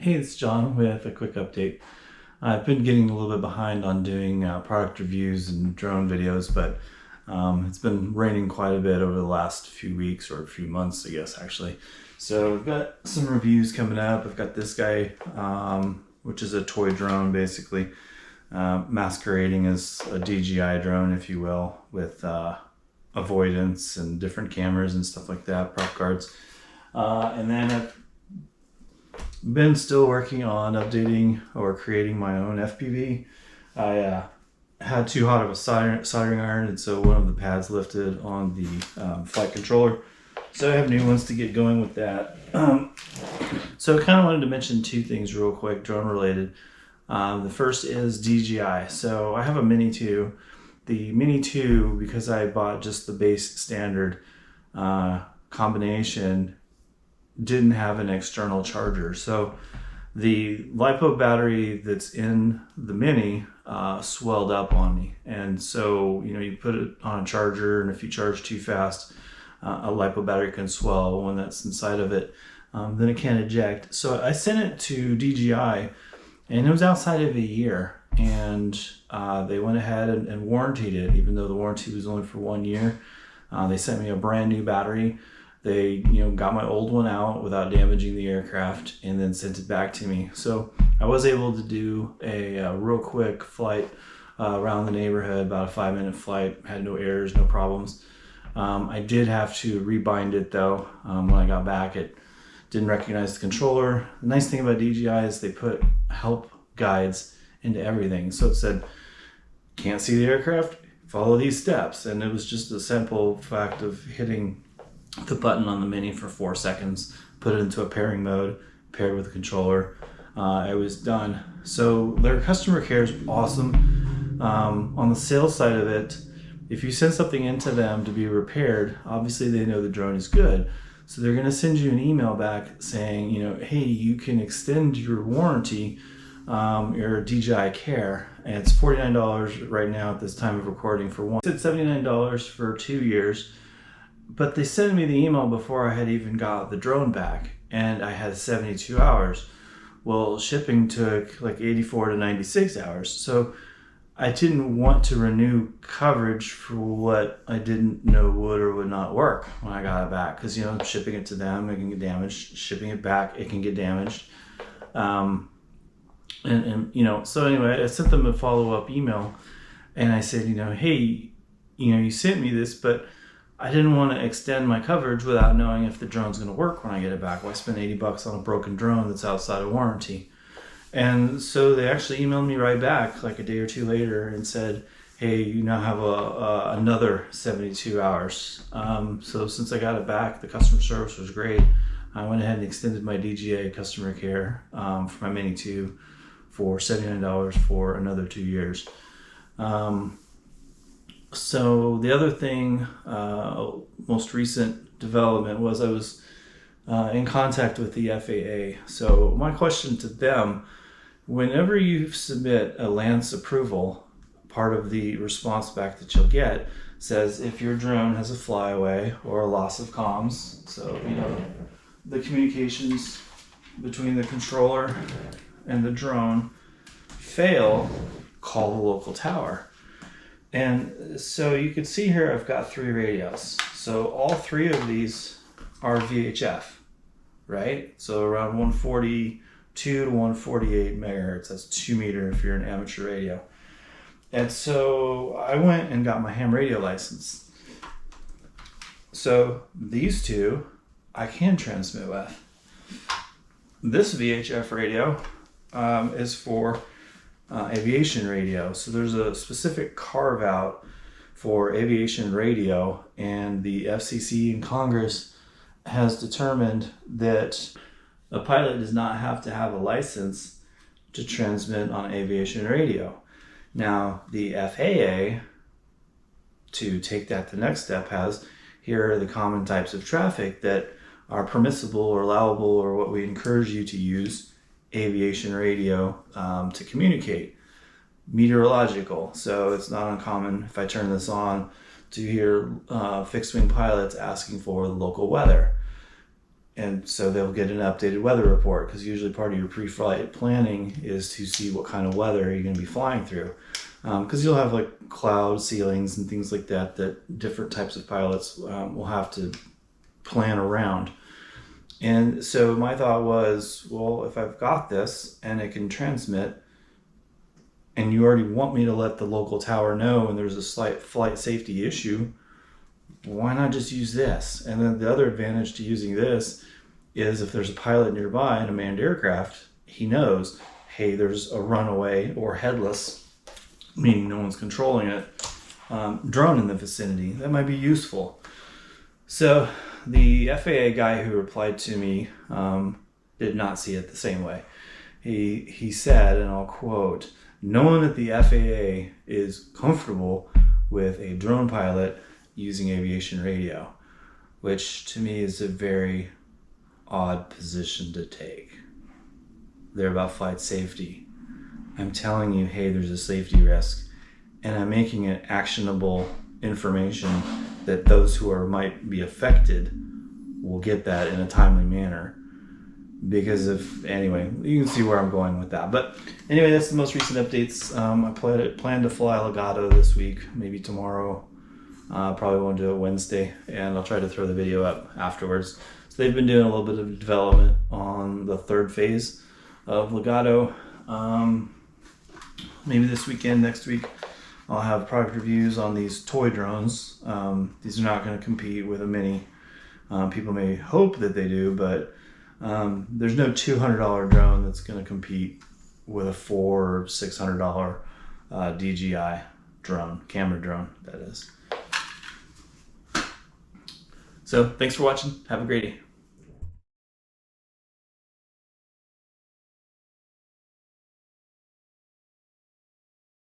Hey, it's John with a quick update. I've been getting a little bit behind on doing product reviews and drone videos, but it's been raining quite a bit over the last few weeks or a few months, I guess, actually. So I've got some reviews coming up. I've got this guy, which is a toy drone, basically, masquerading as a DJI drone, if you will, with avoidance and different cameras and stuff like that, prop guards. And then I've been still working on updating or creating my own FPV. I had too hot of a soldering iron, and so one of the pads lifted on the flight controller. So I have new ones to get going with that. So I kind of wanted to mention two things real quick, drone related. The first is DJI. So I have a Mini 2. The Mini 2, because I bought just the base standard combination, didn't have an external charger. So the LiPo battery that's in the Mini swelled up on me. And so, you put it on a charger, and if you charge too fast, a LiPo battery can swell when that's inside of it. Then it can't eject. So I sent it to DJI, and it was outside of a year. And they went ahead and warrantied it, even though the warranty was only for 1 year. They sent me a brand new battery. They, got my old one out without damaging the aircraft and then sent it back to me. So I was able to do a real quick flight around the neighborhood, about a 5-minute flight, had no errors, no problems. I did have to rebind it though. When I got back, it didn't recognize the controller. The nice thing about DJI is they put help guides into everything. So it said, can't see the aircraft, follow these steps. And it was just a simple fact of hitting the button on the Mini for 4 seconds, put it into a pairing mode, paired with the controller. I was done. So their customer care is awesome. On the sales side of it, if you send something into them to be repaired, obviously they know the drone is good. So they're going to send you an email back saying, hey, you can extend your warranty, your DJI Care. And it's $49 right now at this time of recording for one. It's $79 for 2 years. But they sent me the email before I had even got the drone back, and I had 72 hours. Well, shipping took like 84 to 96 hours. So I didn't want to renew coverage for what I didn't know would or would not work when I got it back. Because, shipping it to them, it can get damaged. Shipping it back, it can get damaged. So anyway, I sent them a follow-up email, and I said, hey, you sent me this, but I didn't want to extend my coverage without knowing if the drone's going to work when I get it back. Why spend $80 on a broken drone that's outside of warranty? And so they actually emailed me right back like a day or two later and said, hey, you now have another 72 hours. So since I got it back, the customer service was great. I went ahead and extended my DJI Customer Care for my Mini 2 for $79 for another 2 years. So the other thing, most recent development was I was in contact with the FAA. So my question to them, whenever you submit a LANC approval, part of the response back that you'll get says if your drone has a flyaway or a loss of comms, so the communications between the controller and the drone fail, call the local tower. And so you can see here I've got 3 radios. So all 3 of these are VHF, right? So around 142 to 148 megahertz. That's 2 meter if you're an amateur radio. And so I went and got my ham radio license. So these 2 I can transmit with. This VHF radio is for Aviation Radio. So there's a specific carve out for aviation radio, and the FCC in Congress has determined that a pilot does not have to have a license to transmit on aviation radio. Now the FAA, to take that the next step, has here are the common types of traffic that are permissible or allowable, or what we encourage you to use aviation radio to communicate. Meteorological, so it's not uncommon if I turn this on to hear fixed wing pilots asking for the local weather. And so they'll get an updated weather report, because usually part of your pre-flight planning is to see what kind of weather you're going to be flying through. Because you'll have like cloud ceilings and things like that different types of pilots will have to plan around. And so my thought was, well, if I've got this and it can transmit, and you already want me to let the local tower know when there's a slight flight safety issue, why not just use this? And then the other advantage to using this is if there's a pilot nearby in a manned aircraft, he knows, hey, there's a runaway or headless, meaning no one's controlling it, drone in the vicinity. That might be useful. So the FAA guy who replied to me did not see it the same way. He said, and I'll quote, "No one at the FAA is comfortable with a drone pilot using aviation radio," which to me is a very odd position to take. They're about flight safety. I'm telling you, hey, there's a safety risk, and I'm making it actionable information that those who might be affected will get that in a timely manner. Because anyway, you can see where I'm going with that. But anyway, that's the most recent updates. I plan to fly Legato this week, maybe tomorrow. Probably won't do it Wednesday, and I'll try to throw the video up afterwards. So they've been doing a little bit of development on the third phase of Legato. Maybe this weekend, next week, I'll have product reviews on these toy drones. These are not going to compete with a Mini. People may hope that they do, but there's no $200 drone that's going to compete with a $400 or $600 DJI drone, camera drone, that is. So thanks for watching. Have a great day.